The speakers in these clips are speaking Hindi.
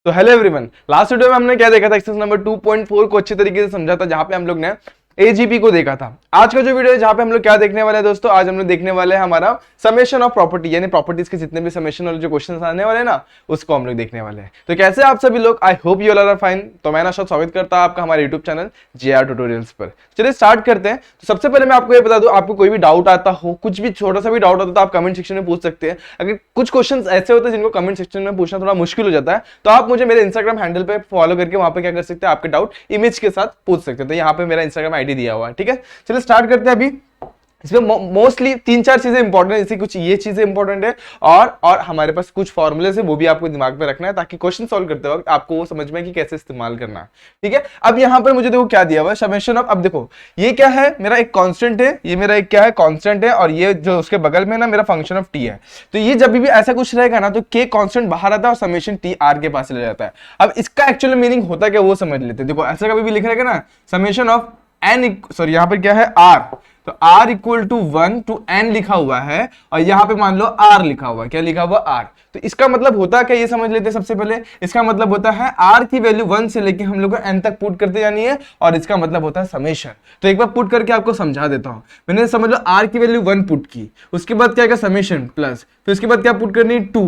तो हेलो एवरीवन, लास्ट वीडियो में हमने क्या देखा था, एक्सरसाइज नंबर 2.4 को अच्छे तरीके से समझा था, जहां पे हम लोग ने एजीपी को देखा था। आज का जो वीडियो है जहां पे हम लोग क्या देखने वाले हैं दोस्तों, आज हम लोग देखने वाले हैं हमारा समेशन ऑफ प्रॉपर्टी, यानी प्रॉपर्टीज के जितने भी समेशन वाले जो क्वेश्चंस आने वाले हैं ना, उसको हम लोग देखने वाले हैं। तो कैसे आप सभी लोग, I hope you all are fine. तो मैं नाशद स्वागत करता हूं आपका हमारे यूट्यूब चैनल जेआर ट्यूटोरियल्स पर। चलिए स्टार्ट करते हैं। तो सबसे पहले मैं आपको ये बता दूं, आपको कोई भी डाउट आता हो, कुछ भी छोटा सा भी डाउट आता है तो आप कमेंट सेक्शन में पूछ सकते हैं। अगर कुछ क्वेश्चन ऐसे होते हैं जिनको कमेंट सेक्शन में पूछना थोड़ा मुश्किल हो जाता है, तो आप मुझे मेरे इंस्टाग्राम हैंडल पे फॉलो करके वहां पे क्या कर सकते हैं, आपके डाउट इमेज के साथ पूछ सकते हैं। तो यहाँ पे मेरा इंस्टाग्राम आईडी दिया हुआ है, ठीक है। चलिए स्टार्ट करते हैं। अभी इसमें मोस्टली 3-4 चीजें इंपॉर्टेंट है, जैसे कुछ ये चीजें इंपॉर्टेंट है और हमारे पास कुछ फॉर्मूले है, वो भी आपको दिमाग में रखना है ताकि क्वेश्चन सॉल्व करते वक्त आपको वो समझ में कि कैसे इस्तेमाल करना है, ठीक है। अब यहाँ पर मुझे देखो क्या दिया हुआ है, समेशन ऑफ। अब देखो ये क्या है, मेरा एक कांस्टेंट है, ये मेरा एक क्या है, कांस्टेंट है, और ये जो उसके बगल में ना मेरा फंक्शन ऑफ टी है। तो ये जब भी ऐसा कुछ रहेगा ना, तो के कांस्टेंट बाहर आता है और समेशन टी आर के पास ले जाता है। अब इसका एक्चुअल मीनिंग होता क्या वो समझ लेते हैं। देखो ऐसा कभी भी लिख रहेगा ना, समेशन ऑफ एन, सॉरी यहाँ पर क्या है आर, तो r equal to 1 to n लिखा हुआ है, और यहां पे मान लो r लिखा हुआ है। क्या लिखा हुआ r? तो इसका मतलब होता है क्या, ये समझ लेते हैं सबसे पहले। इसका मतलब होता है r की वैल्यू 1 से लेके हम लोग को n तक पुट करते जानी है, और इसका मतलब होता है समेशन। तो एक बार पुट करके आपको समझा देता हूं। मैंने समझ लो r की वैल्यू 1 पुट की, उसके बाद क्या समेशन प्लस, फिर उसके बाद क्या पुट करनी है 2,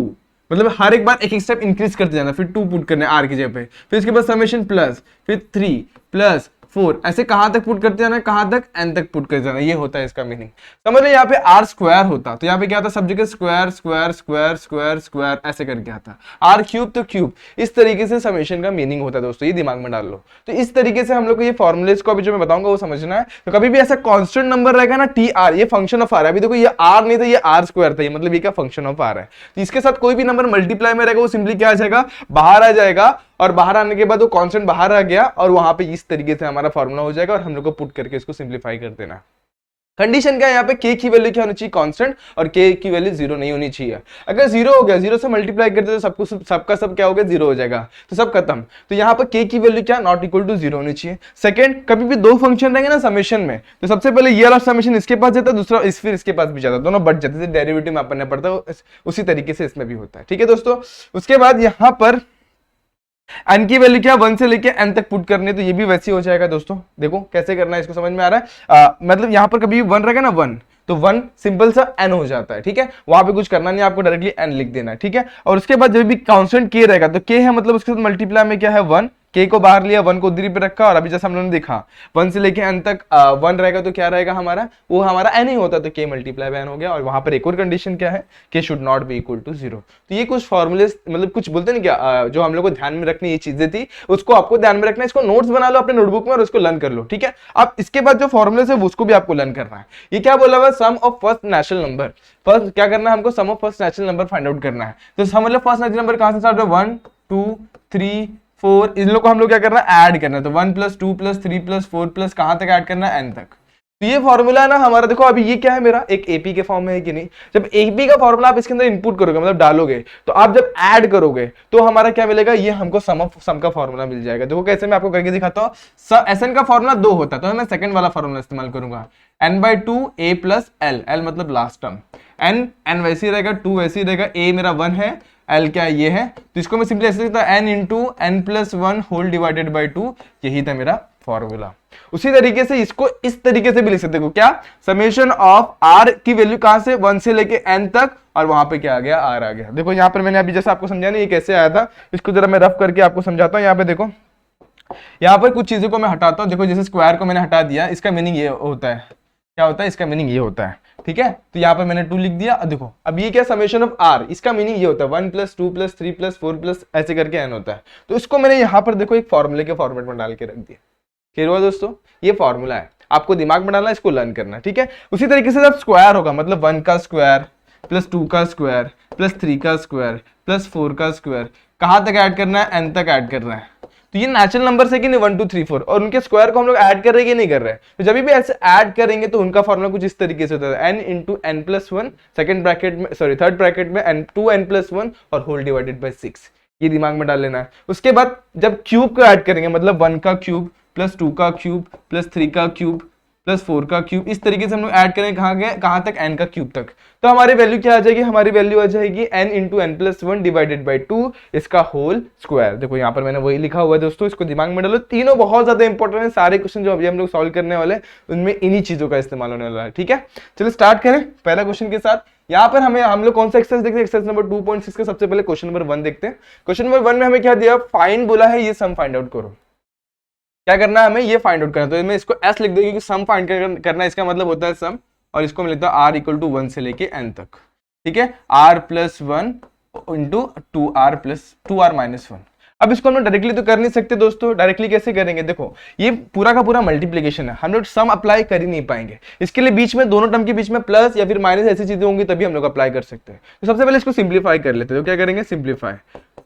मतलब हर एक बार एक एक स्टेप इंक्रीज करते जाना, फिर 2 पुट करने r की जगह पे, फिर उसके बाद समेशन प्लस, फिर 3 प्लस 4, ऐसे कहां तक पुट करते जाना है, कहां तक, n तक पुट करते जाना। ये होता है इसका मीनिंग। समझ लो यहाँ पे r स्क्वायर होता, तो यहाँ पे क्या आता, सब जगह square square square square square ऐसे करके आता। r क्यूब तो क्यूब, इस तरीके से समेशन का मीनिंग होता है दोस्तों, ये दिमाग में डाल लो। तो इस तरीके से हम लोग को ये फॉर्मुलेस को अभी जो मैं बताऊंगा वो समझना है। तो कभी भी ऐसा कॉन्स्टेंट नंबर रहेगा ना, टी आर, ये फंक्शन ऑफ आर है। अभी देखो ये r नहीं था, ये r स्क्वायर था, ये मतलब ये क्या फंक्शन ऑफ आर है। तो इसके साथ कोई भी नंबर मल्टीप्लाई में रहेगा, वो सिंपली क्या आ जाएगा, बाहर आ जाएगा, और बाहर आने के बाद वो कांस्टेंट बाहर आ गया, और वहां पे इस तरीके से हमारा फॉर्मूला हो जाएगा, और हम लोग को पुट करके इसको सिंपलीफाई कर देना। कंडीशन क्या है यहाँ पे, k की वैल्यू क्या होनी चाहिए, कांस्टेंट, और k की वैल्यू 0 नहीं होनी चाहिए। अगर 0 हो गया, 0 से मल्टीप्लाई करते तो सबका सब क्या हो गया, 0 हो जाएगा, तो सब खत्म। तो यहाँ पर k की वैल्यू क्या, नॉट इक्वल टू 0 होनी चाहिए। सेकंड, कभी भी दो फंक्शन रहेंगे ना समेशन में, तो सबसे पहले ये वाला समेशन इसके पास जाता है, दूसरा फिर इसके पास भी जाता है, दोनों बढ़ जाते हैं, डेरिवेटिव में अपने पड़ता है, उसी तरीके से इसमें भी होता है, ठीक है दोस्तों। उसके बाद यहाँ पर n की वैल्यू क्या, 1 से लेके n तक पुट करनी है, तो ये भी वैसे ही हो जाएगा दोस्तों। देखो कैसे करना है, इसको समझ में आ रहा है। मतलब यहाँ पर कभी 1 रहेगा ना, 1, तो 1 सिंपल सा n हो जाता है, ठीक है। वहां पे कुछ करना नहीं, आपको डायरेक्टली n लिख देना है, ठीक है। और उसके बाद जब भी कांस्टेंट k रहेगा, तो k है मतलब उसके साथ मल्टीप्लाई में क्या है 1, k को बाहर लिया, 1 को उधर पे रखा, और अभी जैसा हम लोगों ने देखा 1 से लेके n तक 1 रहेगा, तो क्या रहेगा हमारा, वो हमारा n ही होता है, तो k मल्टीप्लाई बाय n हो गया। और वहां पर एक और कंडीशन क्या है, k should not be equal to 0। तो ये कुछ फॉर्मूले, मतलब कुछ बोलते नहीं क्या, जो हम लोग को ध्यान में रखनी ये चीजें थी, उसको आपको ध्यान में रखना है। इसको नोट्स बना लो अपने नोटबुक में और उसको लर्न कर लो, ठीक है। अब इसके बाद जो फॉर्मूले है उसको भी आपको लर्न करना है। ये क्या बोला हुआ, sum of first natural number. First क्या करना है हमको, sum of first natural number find out करना है। तो समझ लो फर्स्ट नेचुरल नंबर कहां से स्टार्ट है, 1 2 3 4, इन लोग को हम लोग क्या करना है, ऐड करना है। तो 1 + 2 + 3 + 4 प्लस कहां तक ऐड करना है, n तक। तो ये फॉर्मूला है ना हमारा। देखो अभी ये क्या है, मेरा एक एपी के फॉर्म में है कि नहीं। जब एपी का फॉर्मूला आप इसके अंदर इनपुट करोगे, मतलब डालोगे, तो आप जब ऐड करोगे तो हमारा क्या मिलेगा, ये हमको सम का फॉर्मूला मिल जाएगा। देखो कैसे मैं आपको करके दिखाता हूँ। एसएन का फॉर्मूला 2 होता है, तो मैं सेकंड वाला फॉर्मूला इस्तेमाल करूंगा, n/2 a + l, l मतलब लास्ट टर्म, n वैसे ही रहेगा, 2 वैसे ही रहेगा, a मेरा 1 है, l क्या ये है, तो इसको मैं सिंपली ऐसे लिखता हूं, n × n + 1 whole divided by 2, यही था मेरा फॉर्मूला। उसी तरीके से इसको इस तरीके से भी लिख सकते हो, क्या, समेशन ऑफ r की वैल्यू कहां से, 1 से लेके n तक, और वहां पे क्या आ गया, r आ गया। देखो यहाँ पर मैंने अभी जैसे आपको समझाया ना, ये कैसे आया था, इसको जरा मैं रफ करके आपको समझाता हूँ। यहाँ पे देखो, यहाँ पर कुछ चीजों को मैं हटाता हूँ। देखो जैसे स्क्वायर को मैंने हटा दिया, इसका मीनिंग ये होता है, क्या होता है, इसका मीनिंग ये होता है, ठीक है। तो यहाँ पर मैंने 2 लिख दिया। देखो अब ये क्या, समेशन ऑफ r, इसका मीनिंग ये होता है 1 + 2 + 3 + 4 प्लस ऐसे करके n होता है। तो इसको मैंने यहाँ पर देखो एक फॉर्मूले के फॉर्मेट में डाल के रख दिया। क्लियर हुआ दोस्तों, ये फॉर्मूला है, आपको दिमाग में डालना, इसको लर्न करना, ठीक है। उसी तरीके से जब स्क्वायर होगा, मतलब 1 का स्क्वायर + 2 का स्क्वायर + 3 का स्क्वायर + 4 का स्क्वायर, कहां तक ऐड करना है, n तक ऐड करना है। तो ये नेचुरल नंबर है कि नहीं, 1 2 3 4, और उनके स्क्वायर को हम लोग ऐड कर रहे हैं कि नहीं कर रहे हैं। तो जब भी ऐसे ऐड करेंगे तो उनका फॉर्मूला कुछ इस तरीके से होता है, n × n + 1, सेकंड ब्रैकेट में, सॉरी थर्ड ब्रैकेट में n 2n + 1 और होल डिवाइडेड बाय 6, ये दिमाग में डाल लेना है। उसके बाद जब क्यूब को ऐड करेंगे, मतलब 1 का क्यूब + 2 का क्यूब + 3 का क्यूब प्लस 4 का क्यूब, इस तरीके से हम लोग ऐड करें कहां तक, n का क्यूब तक। तो हमारी वैल्यू क्या आ जाएगी, हमारी वैल्यू आ जाएगी n into N plus 1 divided by 2 इसका होल स्क्वायर। देखो यहाँ पर मैंने वही लिखा हुआ है दोस्तों, इसको दिमाग में डालो। तीनों बहुत ज्यादा इंपॉर्टेंट है, सारे क्वेश्चन जो अभी हम लोग सॉल्व करने वाले हैं उनमें इन्हीं चीजों का इस्तेमाल होने वाला है। ठीक है, चलो स्टार्ट करें पहला क्वेश्चन के साथ। यहाँ पर हम लोग कौन सा एक्सरसाइज देखते हैं, एक्सरसाइज नंबर 2.6 का सबसे पहले क्वेश्चन नंबर 1 देखते हैं। क्वेश्चन नंबर 1 में हमें क्या दिया, फाइंड बोला है, ये सम फाइंड आउट करो। क्या करना है हमें, ये फाइंड आउट करना। तो मैं इसको एस लिख दूंगी कि सम फाइंड करना, इसका मतलब होता है सम, और इसको मैं लिखता हूं आर इक्वल टू 1 से लेके n तक। ठीक है, r plus 1 into 2r minus 1। अब इसको हम लोग डायरेक्टली तो कर नहीं सकते दोस्तों, डायरेक्टली कैसे करेंगे, देखो ये पूरा का पूरा मल्टीप्लीकेशन है, हम लोग सम अप्लाई कर ही नहीं पाएंगे। इसके लिए बीच में दोनों टर्म के बीच में प्लस या फिर माइनस ऐसी चीजें होंगी तभी हम लोग अप्लाई कर सकते हैं। तो सबसे पहले इसको सिंप्लीफाई कर लेते हैं। तो क्या करेंगे, सिंप्लीफाई।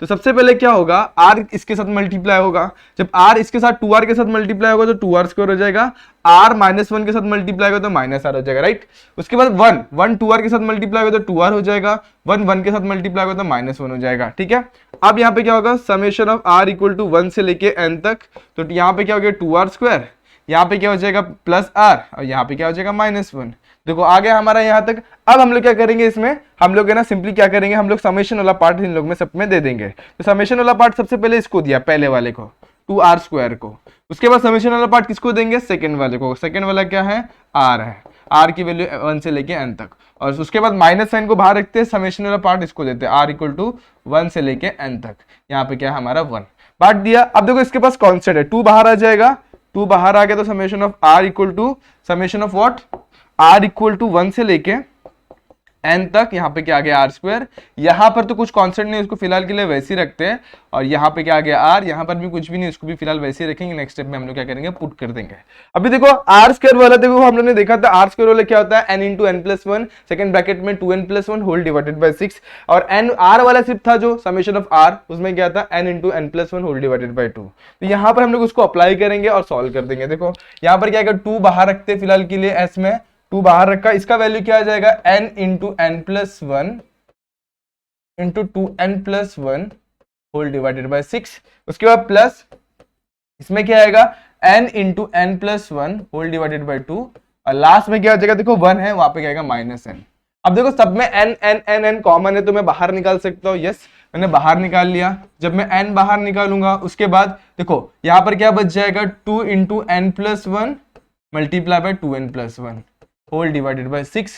तो सबसे पहले क्या होगा, r इसके साथ मल्टीप्लाई होगा, जब r इसके साथ 2r के साथ मल्टीप्लाई होगा तो 2r स्क्वायर हो जाएगा, r माइनस 1 के साथ मल्टीप्लाई होगा तो माइनस r हो जाएगा, राइट। उसके बाद 1 2r के साथ मल्टीप्लाई होगा तो 2r हो जाएगा, 1 1 के साथ मल्टीप्लाई होगा तो माइनस 1 हो जाएगा। ठीक है, अब यहाँ पे क्या होगा, summation of r equal to 1 से लेके n तक। तो यहाँ पे क्या हो गया 2r स्क्वायर, यहाँ पे क्या हो जाएगा प्लस r, और यहाँ पे क्या हो जाएगा माइनस 1। देखो आ गया हमारा यहाँ तक। अब हम लोग क्या करेंगे, इसमें हम लोग है ना सिंपली क्या करेंगे, हम लोग समेशन वाला पार्ट इन लोग में सब में दे देंगे। तो समेशन वाला पार्ट सबसे पहले इसको दिया, पहले वाले को 2r स्क्वायर को। उसके बाद समेशन वाला पार्ट किसको देंगे, सेकंड वाले को। सेकंड वाला क्या है, r है, r की वैल्यू 1 से लेके n तक। और उसके बाद माइनस साइन को बाहर रखते हैं, समेशन वाला पार्ट इसको देते हैं r इक्वल टू 1 से लेके n तक। यहाँ पे क्या है हमारा 1 बांट दिया। अब देखो इसके पास कॉन्स्टेंट है, 2 बाहर आ जाएगा, 2 बाहर आ गया तो summation of r equal to summation of what, r equal to 1 से लेके n तक। यहाँ पे क्या आ गया r स्क्वायर, यहाँ पर तो कुछ कांस्टेंट नहीं, उसको फिलहाल के लिए वैसे ही रखते हैं। और यहाँ पे क्या आ गया r, यहाँ पर भी कुछ भी नहीं, उसको भी फिलहाल वैसे ही रखेंगे। नेक्स्ट स्टेप में हम लोग क्या करेंगे, पुट कर देंगे। अभी देखो r स्क्वायर वाला, देखो हम लोग ने देखा था r स्क्वायर वाला क्या होता है, n into N plus 1 second bracket में 2n plus 1 whole divided by 6। और n r वाला सिर्फ था जो समेशन ऑफ r, उसमें क्या था n into N plus 1 whole divided by 2। तो यहाँ पर हम लोग उसको अप्लाई करेंगे और सॉल्व कर देंगे। देखो यहाँ पर क्या है, 2 बाहर रखते हैं फिलहाल के लिए, s में 2 बाहर रखा, इसका वैल्यू क्या आ जाएगा, n into N plus 1 into 2n plus 1 whole divided by 6। उसके बाद प्लस इसमें क्या आएगा, n into N plus 1 whole divided by 2। और लास्ट में क्या हो जाएगा, देखो 1 है, वहां पे क्या आएगा माइनस n। अब देखो सब में n n n n common है तो मैं बाहर निकाल सकता हूँ। यस, मैंने बाहर निकाल लिया। जब मैं n बाहर निकालूंगा उसके बाद देखो यहाँ पर क्या बच जाएगा, 2 into N plus 1 multiply by 2n plus 1 whole divided by 6।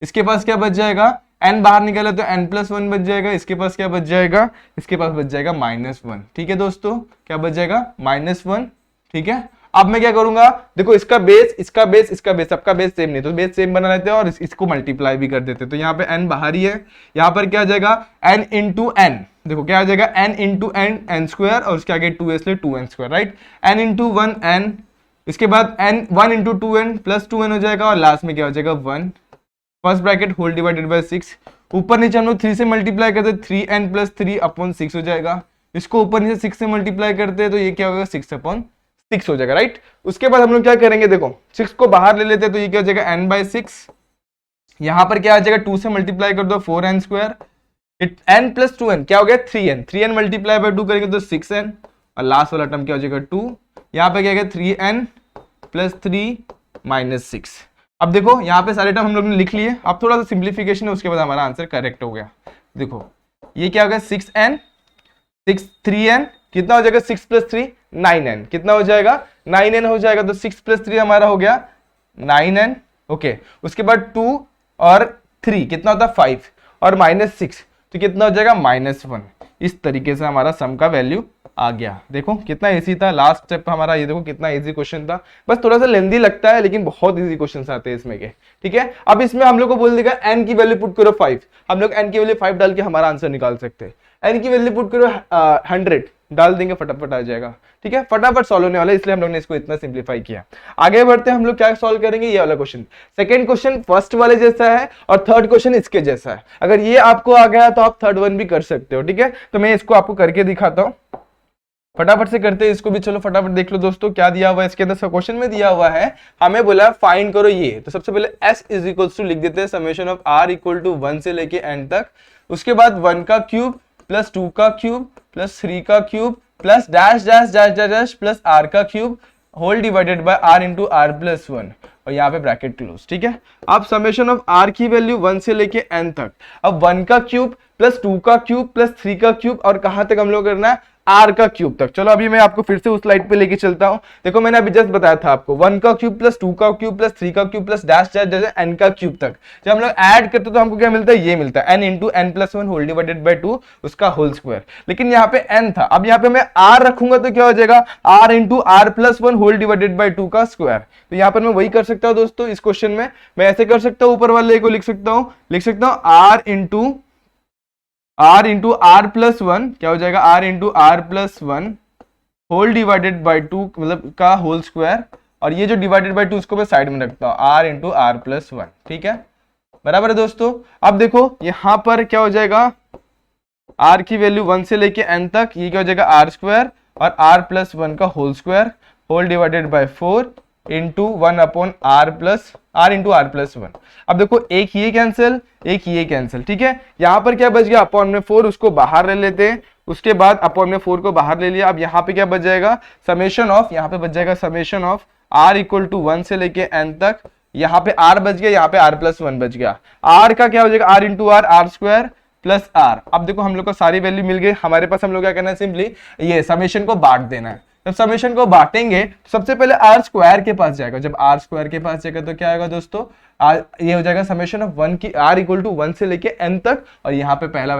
इसके पास क्या बच जाएगा, n बाहर निकाला तो n प्लस 1 बच जाएगा, इसके पास क्या बच जाएगा, इसके पास बच जाएगा माइनस 1। ठीक है दोस्तों, क्या बच जाएगा माइनस 1। ठीक है, अब मैं क्या करूंगा, देखो इसका बेस इसका बेस इसका बेस, सबका बेस सेम नहीं तो बेस सेम बना लेते हैं और इसको मल्टीप्लाई भी कर देते हैं। तो यहाँ पे n बाहर ही है, यहाँ पर क्या आ जाएगा n इंटू एन, देखो क्या आ जाएगा n into n n square, और उसके आगे 2s ले 2n square, right. n into 1 n, इसके बाद n 1 into 2n plus 2n हो जाएगा, और लास्ट में क्या हो जाएगा 1 first bracket whole divided by 6। ऊपर नीचे हम लोग 3 से मल्टीप्लाई करते हैं, 3n प्लस 3 अपॉन 6 हो जाएगा। इसको ऊपर नीचे 6 से मल्टीप्लाई करते हैं तो ये क्या होगा 6 अपॉन 6 हो जाएगा, राइट। उसके बाद हम लोग क्या करेंगे, देखो 6 को बाहर ले लेते हैं तो ये क्या हो जाएगा n बाई 6। यहाँ पर क्या आ जाएगा, 2 से मल्टीप्लाई कर दो 4n square, n plus 2n क्या हो गया 3n, 3n मल्टीप्लाई बाई 2 करेंगे तो 6n, और लास्ट वाला टर्म क्या हो जाएगा 2। यहाँ पे क्या 3n प्लस 3 माइनस 6। अब देखो यहाँ पे सारे टर्म हम लोग ने लिख लिए। अब थोड़ा सा सिंप्लीफिकेशन है, उसके बाद हमारा आंसर करेक्ट हो गया। देखो ये क्या हो गया 6n 3n कितना हो जाएगा, 6 प्लस 3 9n, कितना हो जाएगा 9n हो जाएगा। तो 6 प्लस 3 हमारा हो गया 9n। ओके, उसके बाद 2 और 3 कितना होता है 5, और माइनस 6 तो कितना हो जाएगा माइनस 1। इस तरीके से हमारा सम का वैल्यू आ गया। देखो कितना इजी था लास्ट स्टेप हमारा, ये देखो कितना इजी क्वेश्चन था। बस थोड़ा सा लेंदी लगता है लेकिन बहुत इजी क्वेश्चंस आते हैं इसमें के। ठीक है, अब इसमें हम लोग को बोल देगा n की वैल्यू पुट करो 5, हम लोग n की वैल्यू 5 डाल के हमारा आंसर निकाल सकते हैं। n की वैल्यू पुट करो 100 डाल देंगे, फटाफट आ जाएगा। ठीक है, फटाफट सॉल्व होने वाला है, इसलिए हम लोग ने इसको इतना सिंप्लीफाई किया। आगे बढ़ते हैं, हम लोग क्या सॉल्व करेंगे, ये वाला क्वेश्चन। सेकंड क्वेश्चन फर्स्ट वाले जैसा है और थर्ड क्वेश्चन इसके जैसा है। अगर ये आपको आ गया तो आप थर्ड वन भी कर सकते हो। ठीक है, तो मैं इसको आपको करके दिखाता हूँ, फटाफट से करते हैं इसको भी। चलो फटाफट देख लो दोस्तों क्या दिया हुआ है इसके अंदर। क्वेश्चन में दिया हुआ है, हमें बोला फाइंड करो ये। तो सबसे पहले s इज इक्वल्स टू लिख देते हैं summation of r equal to 1 से लेके n तक। उसके बाद 1 का क्यूब प्लस 2 का क्यूब प्लस 3 का cube plus dash dash dash dash dash plus r का cube whole divided by r into r plus 1। और यहाँ पे ब्रैकेट क्लोज। ठीक है, अब समेशन ऑफ आर की वैल्यू 1 से लेके n तक, अब 1 का क्यूब प्लस 2 का क्यूब प्लस 3 का क्यूब और कहां तक हम लोग करना है, आर का क्यूब तक। चलो अभी मैं आपको फिर से उस स्लाइड पे लेके चलता हूं। देखो मैंने अभी जस्ट बताया था आपको 1 का क्यूब प्लस 2 का क्यूब प्लस 3 का क्यूब प्लस डैश डैश जैसे n का क्यूब तक जब हम लोग ऐड करते हैं तो हमको क्या मिलता है, ये मिलता है n into n plus 1 whole divided by 2 उसका होल स्क्वायर। लेकिन यहाँ पे n था, अब यहाँ पे मैं r रखूंगा तो क्या हो जाएगा, r into r plus 1 whole divided by 2 का स्क्वायर। तो यहाँ पर मैं वही कर सकता हूँ दोस्तों, इस क्वेश्चन में मैं ऐसे कर सकता हूँ, ऊपर वाले को लिख सकता हूँ r इंटू r प्लस 1 क्या हो जाएगा, r into r plus 1 whole divided by 2 मतलब का होल स्क्वायर, और ये जो डिवाइडेड बाई 2 उसको मैं साइड में रखता हूं, r इंटू r प्लस 1। ठीक है, बराबर है दोस्तों। अब देखो यहां पर क्या हो जाएगा, r की वैल्यू 1 से लेके n तक, ये क्या हो जाएगा r स्क्वायर और r प्लस 1 का whole square whole divided by 4 into 1 upon r into r plus 1। अब देखो एक ये कैंसिल एक ये कैंसिल। ठीक है, यहां पर क्या बच गया, अपॉन में 4 उसको बाहर ले लेते हैं, उसके बाद अपॉन में 4 को बाहर ले लिया। अब यहाँ पे क्या बच जाएगा, समेशन ऑफ, यहाँ पे बच जाएगा summation of r equal to 1 से लेके n तक, यहाँ पे r बच गया, यहाँ पे r प्लस 1 बच गया, r का क्या हो जाएगा, r into r square plus r। अब देखो हम लोग को सारी वैल्यू मिल गई, हमारे पास हम लोग क्या करना है, सिंपली ये समेशन को बांट देना है। जब समेशन को बांटेंगे तो सबसे पहले r स्क्वायर के पास जाएगा, जब r स्क्वायर के पास जाएगा तो क्या आएगा दोस्तों, ये हो जाएगा समेशन ऑफ 1 की r इक्वल टू 1 से लेके n तक, और यहाँ पे पहला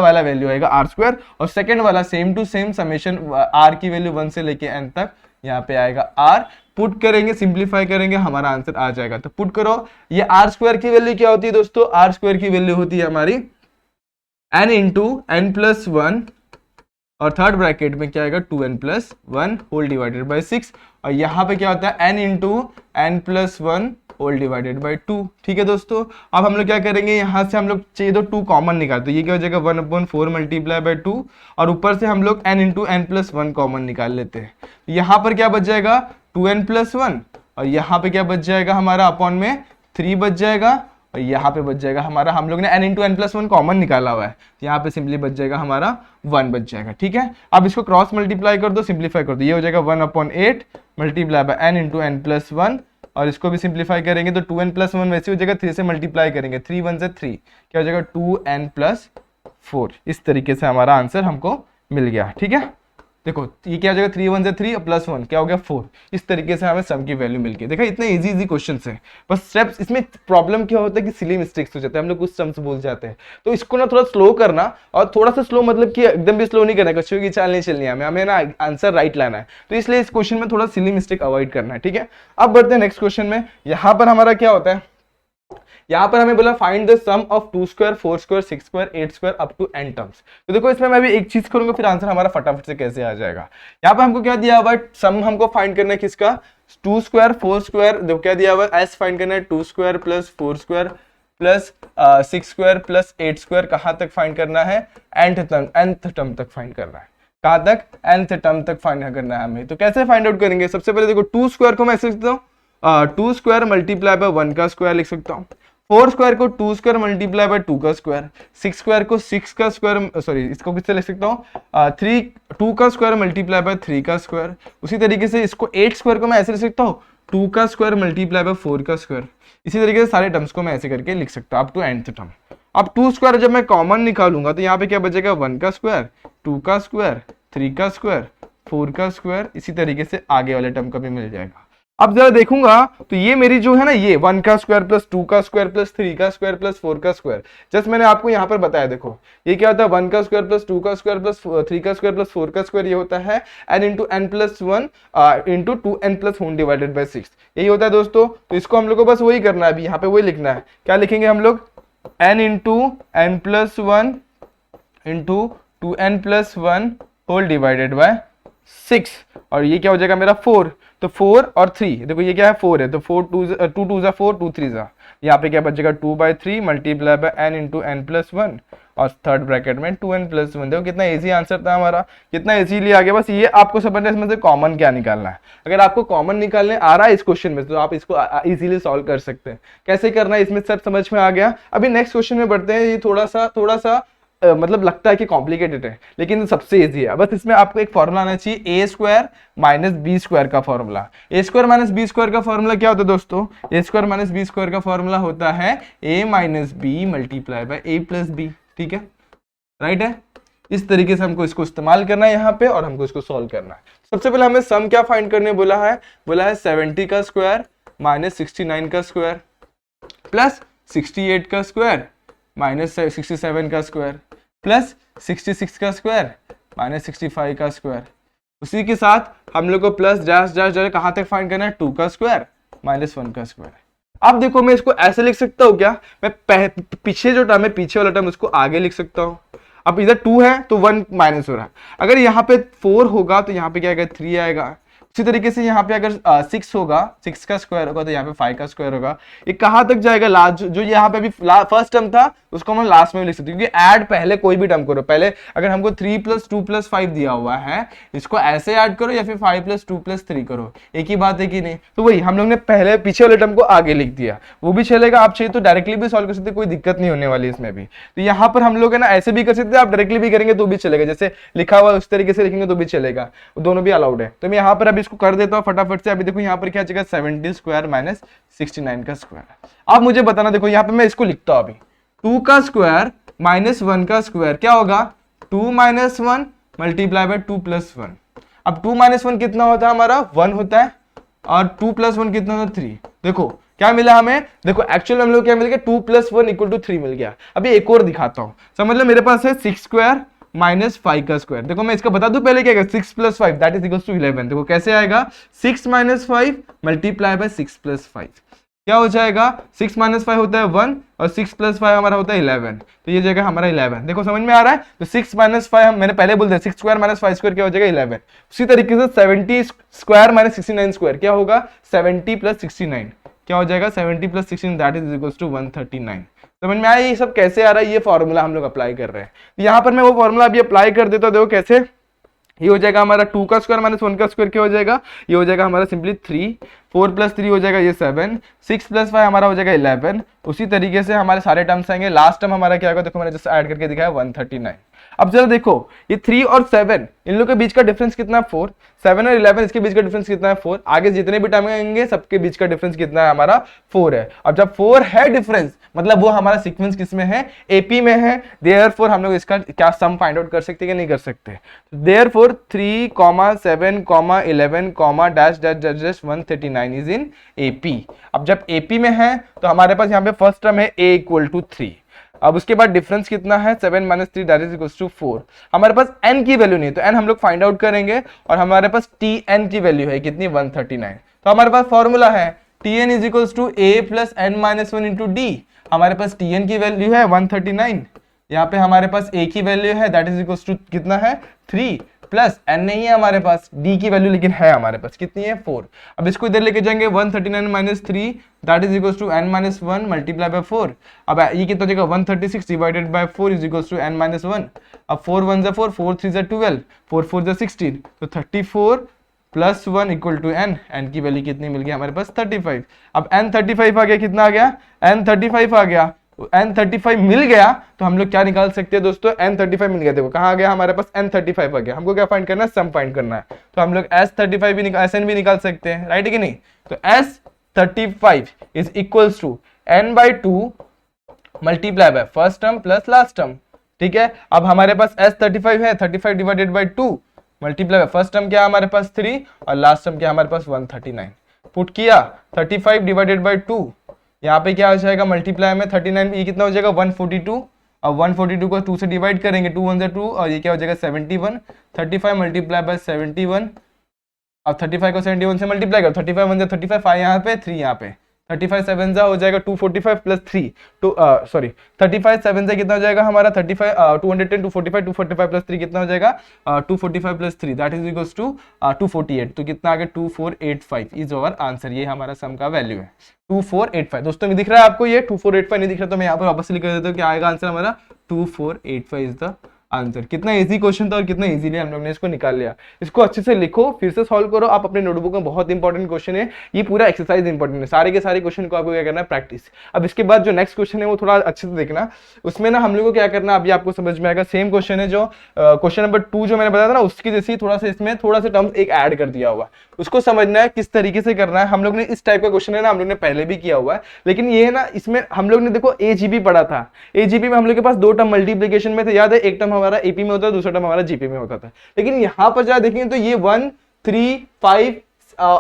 वाला वैल्यू आएगा r स्क्वायर, और सेकंड वाला same to same summation r की वैल्यू 1 से लेके n तक, यहाँ पे आएगा r। पुट करेंगे, सिंप्लीफाई करेंगे, हमारा आंसर आ जाएगा। तो पुट करो, ये r स्क्वायर की वैल्यू क्या होती है दोस्तों, r स्क्वायर की वैल्यू होती है हमारी n इंटू n प्लस 1 और थर्ड ब्रैकेट में क्या आएगा 2n plus 1 whole divided by 6, और यहाँ पे क्या होता है n into n plus 1 whole divided by 2। ठीक है दोस्तों, अब हम लोग क्या करेंगे, यहाँ से हम लोग चाहिए तो 2 कॉमन निकाल, तो ये क्या हो जाएगा 1/4 मल्टीप्लाई बाई 2, और ऊपर से हम लोग n into n plus 1 common निकाल लेते हैं। यहाँ पर क्या बच जाएगा 2n प्लस 1, और यहाँ पे क्या बच जाएगा हमारा अपॉन में 3 बच जाएगा, और यहाँ पे बच जाएगा हमारा, हम लोग ने n into n plus 1 common निकाला हुआ है, यहाँ पे सिंपली बच जाएगा हमारा 1 बच जाएगा। ठीक है, अब इसको क्रॉस मल्टीप्लाई कर दो, सिंप्लीफाई कर दो, ये हो जाएगा 1/8 multiply by n into n plus 1, और इसको भी सिंप्लीफाई करेंगे तो 2n प्लस 1 वैसे हो जाएगा, 3 से मल्टीप्लाई करेंगे, 3 1 से 3 क्या हो जाएगा 2n प्लस 4। इस तरीके से हमारा आंसर हमको मिल गया। ठीक है, देखो ये क्या हो जाएगा 3 1 से 3 प्लस 1 क्या हो गया 4। इस तरीके से हमें सम की वैल्यू मिल गई। देखा, इतने इजी क्वेश्चन है, बस स्टेप्स। इसमें प्रॉब्लम क्या होता है कि सिली मिस्टेक्स हो जाते हैं, हम लोग कुछ सम्स भूल जाते हैं, तो इसको ना थोड़ा स्लो करना, और थोड़ा सा स्लो मतलब कि एकदम भी स्लो नहीं करना, कच्चों की चाल नहीं चलनी है, हमें ना आंसर राइट लाना है, तो इसलिए इस क्वेश्चन में थोड़ा सिली मिस्टेक अवॉइड करना है। ठीक है, अब बढ़ते हैं नेक्स्ट क्वेश्चन में। यहाँ पर हमारा क्या होता है, यहाँ पर हमें बोला find the sum of 2 square 4 square 6 square 8 square up to n terms. तो देखो इसमें मैं भी एक चीज करूंगा, फिर आंसर हमारा फटाफट से कैसे आ जाएगा। यहाँ पर हमको क्या दिया हुआ है, सम हमको फाइंड करना है किसका, 2 स्क्वायर 4 स्क्वायर, देखो क्या दिया हुआ है, s फाइंड करना है 2 square plus 4 square plus 6 square plus 8 square, कहाँ तक फाइंड करना है, nth टर्म तक फाइंड करना है, कहाँ तक, nth टर्म तक फाइंड करना है हमें। तो कैसे फाइंड आउट करेंगे, सबसे पहले देखो 2 स्क्वायर को मैं ऐसे लिख सकता हूँ 2 स्क्वायर मल्टीप्लाई बाय 1 का स्क्वायर लिख सकता हूँ, 4 स्क्वायर को 2 स्क्वायर मल्टीप्लाई बाय 2 का स्क्वायर, 6 स्क्वायर को 6 का स्क्वायर, सॉरी इसको किससे लिख सकता हूँ 2 का स्क्वायर मल्टीप्लाई बाय 3 का स्क्वायर। उसी तरीके से इसको 8 स्क्वायर को मैं ऐसे लिख सकता हूँ 2 का स्क्वायर मल्टीप्लाई बाय 4 का स्क्वायर। इसी तरीके से सारे टर्म्स को मैं ऐसे करके लिख सकता हूँ अप टू nth टर्म। अब 2 स्क्वायर जब मैं कॉमन निकालूंगा तो यहाँ पे क्या बचेगा 1 का स्क्वायर 2 का स्क्वायर 3 का स्क्वायर 4 का स्क्वायर, इसी तरीके से आगे वाले टर्म का भी मिल जाएगा। अब जरा देखूंगा तो ये मेरी जो है ना, ये 1 का स्क्वायर प्लस 2 का स्क्वायर प्लस 3 का स्क्वायर प्लस 4 का स्क्वायर, जस्ट मैंने आपको यहाँ पर बताया। देखो ये क्या होता है 1 का स्क्वायर प्लस 2 का स्क्वायर प्लस 3 का स्क्वायर प्लस 4 का स्क्वायर, ये होता है n into n plus 1 into 2n plus 1 divided by 6, यही होता है दोस्तों। तो इसको हम लोग को बस वही करना है, अभी यहाँ पे वही लिखना है। क्या लिखेंगे हम लोग, n into n plus 1 into 2n plus 1 whole divided by 6, और ये क्या हो जाएगा मेरा 4। तो 4 और 3, देखो ये क्या है 4 है, तो 4 2 2 जा 4 2 3 जा, यहाँ पे क्या बचेगा 2/3 multiply by n into n plus 1, और थर्ड ब्रैकेट में 2n प्लस 1। देखो कितना इजी आंसर था हमारा, कितना इजीली आ गया। बस ये आपको समझना है इसमें से कॉमन क्या निकालना है। अगर आपको कॉमन निकालने आ रहा है इस क्वेश्चन में तो आप इसको इजीली सॉल्व कर सकते हैं। कैसे करना है इसमें सब समझ में आ गया। अभी नेक्स्ट क्वेश्चन में बढ़ते हैं, ये थोड़ा सा मतलब लगता है कि कॉम्प्लिकेटेड है, लेकिन सबसे इजी है। बस इसमें आपको एक फॉर्मूला आना चाहिए, a square minus b square का formula. A square minus b square का फॉर्मूला क्या होता है दोस्तों? A square minus b square का फॉर्मूला होता है a minus B multiply by a plus b. ठीक है, राइट है। इस तरीके से हमको इसको इस्तेमाल करना है यहाँ पे और हमको इसको सॉल्व करना है। सबसे पहले हमें सम क्या फाइंड करने बोला है? 70 का स्क्वायर माइनस 69 का स्क्वायर प्लस 68 का स्क्वायर माइनस 67 का स्क्वायर प्लस 66 का स्क्वायर माइनस 65 का स्क्वायर। उसी के साथ हम लोग को प्लस डैश डैश डैश कहाँ तक फाइंड करना है? 2 का स्क्वायर माइनस 1 का स्क्वायर। अब देखो मैं इसको ऐसे लिख सकता हूँ क्या? मैं पीछे जो टर्म है, पीछे वाला टर्म, उसको आगे लिख सकता हूँ। अब इधर 2 है तो 1 माइनस हो रहा है। अगर यहाँ पे 4 होगा तो यहाँ पे क्या आएगा? 3 आएगा। उसी तरीके से यहाँ पे अगर 6 होगा, 6 का स्क्वायर होगा तो यहाँ पे 5 का स्क्वायर होगा। ये कहाँ तक जाएगा? लास्ट जो यहाँ पे अभी फर्स्ट टर्म था उसको हम लास्ट में भी लिख सकते हैं, क्योंकि ऐड पहले कोई भी टर्म करो। पहले अगर हमको 3 + 2 + 5 दिया हुआ है, इसको ऐसे ऐड करो या फिर 5 + 2 + 3 करो, एक ही बात है कि नहीं? तो वही हम लोग ने पहले पीछे वाले टर्म को आगे लिख दिया, वो भी चलेगा। आप चाहिए तो डायरेक्टली भी सॉल्व कर सकते, कोई दिक्कत नहीं होने वाली इसमें भी। तो यहाँ पर हम लोग है ना ऐसे भी कर सकते हैं, आप डायरेक्टली भी करेंगे तो भी चलेगा, जैसे लिखा हुआ उस तरीके से लिखेंगे तो भी चलेगा, दोनों भी अलाउड है। तो मैं यहाँ पर अभी इसको कर देता हूँ फटाफट से। अभी देखो यहाँ पर क्या जगह 70 स्क्वायर माइनस 69 का स्क्वायर। अब मुझे बताना, देखो यहाँ पे मैं इसको लिखता हूँ अभी, 2 का स्क्वायर माइनस 1 का स्क्वायर क्या होगा? 2 - 1 मल्टीप्लाई बाय 2 + 1। अब 2 - 1 कितना होता है हमारा? 1 होता है, और 2 + 1 कितना होता है? 3। देखो क्या मिला हमें? देखो एक्चुअल में हम लोग क्या मिल गया? 2 + 1 = 3 मिल गया। अभी एक और दिखाता हूँ। समझ लो मेरे पास है 6 स्क्वायर माइनस 5 का स्क्वायर। देखो मैं इसका बता दूं पहले क्या? 6 + 5 दैट इज इक्वल टू 11। देखो कैसे आएगा? 6 - 5 मल्टीप्लाई बाय 6 + 5 क्या हो जाएगा? 6 - 5 होता है 1 और 6 + 5 हमारा होता है 11। तो ये जगह हमारा 11। देखो समझ में आ रहा है? तो 6 - 5 हम मैंने पहले बोल दिया, 6 स्क्वायर माइनस 5 स्क्वायर क्या हो जाएगा? 11। उसी तरीके से 70 स्क्वायर माइनस 69 स्क्वायर क्या होगा? 70 + 69 क्या हो जाएगा? 70 + 16 दैट इज इक्वल टू 139। समझ में आया ये सब कैसे आ रहा है? ये फॉर्मूला हम लोग अप्लाई कर रहे हैं। यहाँ पर मैं वो फॉर्मूला अभी अप्लाई कर देता हूँ। देखो कैसे ये हो जाएगा हमारा 2 का स्क्वायर माइनस 1 का स्क्वायर क्या हो जाएगा? ये हो जाएगा हमारा सिंपली 3, 4 + 3 हो जाएगा ये 7, 6 + 5 हमारा हो जाएगा 11। उसी तरीके से हमारे सारे टर्म्स आएंगे। लास्ट टर्म हमारा क्या होगा? देखो मैंने जैसे ऐड करके दिखाया 139। अब जरा देखो ये 3 और 7 इन लोग के बीच का डिफरेंस कितना है? 4। 7 और 11 इसके बीच का डिफरेंस कितना है? 4। आगे जितने भी टर्म आएंगे सबके बीच का डिफरेंस कितना है हमारा? 4 है। अब जब 4 है डिफरेंस, मतलब वो हमारा सीक्वेंस किसमें है? एपी में है। देयरफॉर हम लोग इसका क्या सम फाइंड आउट कर सकते हैं कि नहीं कर सकते? Therefore 3, 7, 11, dash dash dash dash 139 is in AP. अब जब एपी में है तो हमारे पास यहाँ पे फर्स्ट टर्म है a = 3। अब उसके बाद डिफरेंस कितना है? 7 - 3 दैट इज इक्वल टू 4। हमारे पास n की वैल्यू नहीं है तो n हम लोग फाइंड आउट करेंगे, और हमारे पास tn की वैल्यू है कितनी? 139। तो हमारे पास फॉर्मूला है tn is equal to a + n - 1 into d। हमारे पास tn की वैल्यू है 139, यहाँ पे हमारे पास a की वैल्यू है दैट इज इक्वल टू कितना है? 3, प्लस n नहीं है हमारे पास, d की वैल्यू लेकिन है हमारे पास कितनी है? 4। अब इसको इधर लेके जाएंगे 139 - 3 that is equal to n - 1 multiply by 4। अब ये कितना हो जाएगा? 136 divided by 4 is equal to n - 1। अब 4 1 = 4, 4 3 = 12, 4 4 = 16, तो 34 + 1 = n। n की वैल्यू कितनी मिल गई हमारे पास? 35। अब n 35 आ गया, कितना आ गया? n 35 आ गया। n 35 मिल गया तो हम लोग क्या निकाल सकते हैं दोस्तों? n 35 मिल गया। देखो कहाँ आ गया हमारे पास? n 35 आ गया। हमको क्या फाइंड करना है? सम फाइंड करना है। तो हम लोग s 35 भी SN भी निकाल सकते हैं, राइट है कि नहीं? तो s 35 is equals to n/2 multiply by first term plus last term. ठीक है, अब हमारे पास s 35 है, 35 divided by 2 multiply by first term क्या है हमारे पास? 3, और लास्ट टर्म क्या है हमारे पास? 139। पुट किया 35 डिवाइडेड बाय 2, यहाँ पे क्या हो जाएगा? मल्टीप्लाई में 39, ये कितना हो जाएगा? 142। अब 142 को 2 से डिवाइड करेंगे, 2 1 = 2, और ये क्या हो जाएगा? 71। 35 मल्टीप्लाई बाय 71। अब 35 को 71 से मल्टीप्लाई करो, 35 1 = 35, 5 यहाँ पे, 3 यहाँ पे, 35 7 हो जाएगा 245 प्लस 3 सॉरी 35 7 से कितना हो जाएगा हमारा? 35 210 245 245 प्लस 3 कितना हो जाएगा? 245 plus 3 that is equals to 248। तो कितना आ गया? 2485 इज आवर आंसर। ये हमारा सम का वैल्यू है 2485। दोस्तों दिख रहा है आपको ये? 2485 नहीं दिख रहा तो मैं यहाँ पर वापस लिख देता हूँ, क्या आएगा आंसर हमारा? 2485 इज द आंसर। कितना इजी क्वेश्चन था और कितना इजीली हम लोग ने इसको निकाल लिया। इसको अच्छे से लिखो, फिर से सॉल्व करो आप अपने नोटबुक में, बहुत इंपॉर्टेंट क्वेश्चन है ये, पूरा एक्सरसाइज इंपॉर्टेंट है, सारे के सारे क्वेश्चन को आपको क्या करना है, प्रैक्टिस। अब इसके बाद जो नेक्स्ट क्वेश्चन है वो थोड़ा अच्छे से देखना, उसमें ना हम लोग को क्या करना अभी आपको समझ में आएगा। सेम क्वेश्चन है जो क्वेश्चन नंबर 2 जो मैंने बताया था ना, उसकी जैसे थोड़ा सा इसमें थोड़ा सा टर्म्स एक ऐड कर दिया हुआ, उसको समझना है किस तरीके से करना है। हम लोग ने इस टाइप का क्वेश्चन है ना हम लोग ने पहले भी किया हुआ है, लेकिन ये है ना इसमें हम लोग ने देखो एजीबी पढ़ा था, एजीबी में हम लोग के पास 2 टर्म मल्टीप्लिकेशन में थे, याद है, एक टर्म हमारा एपी में होता है, दूसरा टर्म हमारा जीपी में होता था। लेकिन यहां पर जरा देखेंगे तो ये 1 3 5